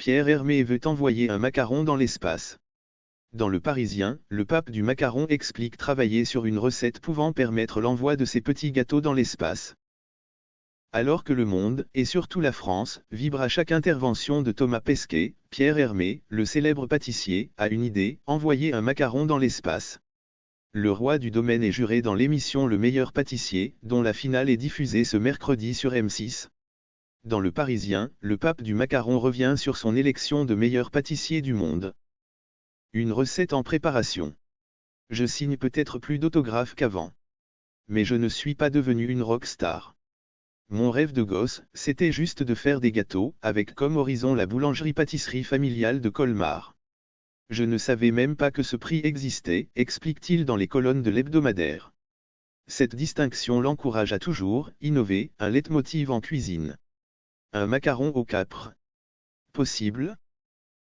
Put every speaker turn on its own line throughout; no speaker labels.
Pierre Hermé veut envoyer un macaron dans l'espace. Dans Le Parisien, le pape du macaron explique travailler sur une recette pouvant permettre l'envoi de ces petits gâteaux dans l'espace. Alors que le monde, et surtout la France, vibre à chaque intervention de Thomas Pesquet, Pierre Hermé, le célèbre pâtissier, a une idée, envoyer un macaron dans l'espace. Le roi du domaine est juré dans l'émission Le meilleur pâtissier, dont la finale est diffusée ce mercredi sur M6. Dans Le Parisien, le pape du macaron revient sur son élection de meilleur pâtissier du monde. Une recette en préparation. Je signe peut-être plus d'autographes qu'avant. Mais je ne suis pas devenu une rockstar. Mon rêve de gosse, c'était juste de faire des gâteaux, avec comme horizon la boulangerie-pâtisserie familiale de Colmar. Je ne savais même pas que ce prix existait, explique-t-il dans les colonnes de l'hebdomadaire. Cette distinction l'encourage à toujours innover, un leitmotiv en cuisine. Un macaron au capre. Possible ?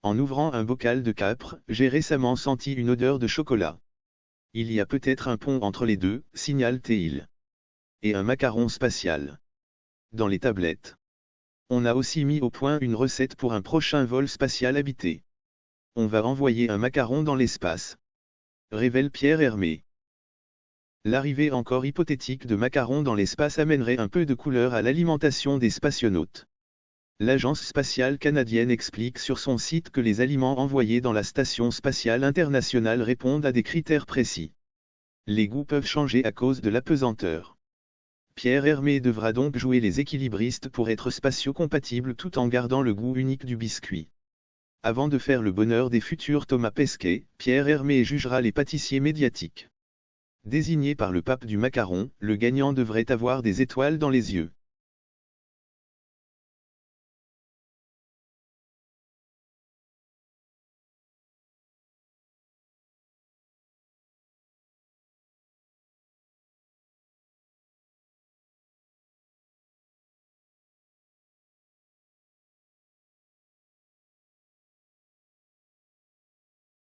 En ouvrant un bocal de capre, j'ai récemment senti une odeur de chocolat. Il y a peut-être un pont entre les deux, signale-t-il. Et un macaron spatial. Dans les tablettes. On a aussi mis au point une recette pour un prochain vol spatial habité. On va envoyer un macaron dans l'espace. Révèle Pierre Hermé. L'arrivée encore hypothétique de macarons dans l'espace amènerait un peu de couleur à l'alimentation des spationautes. L'Agence spatiale canadienne explique sur son site que les aliments envoyés dans la Station spatiale internationale répondent à des critères précis. Les goûts peuvent changer à cause de l'apesanteur. Pierre Hermé devra donc jouer les équilibristes pour être spatio-compatible tout en gardant le goût unique du biscuit. Avant de faire le bonheur des futurs Thomas Pesquet, Pierre Hermé jugera les pâtissiers médiatiques. Désigné par le pape du macaron, le gagnant devrait avoir des étoiles dans les yeux.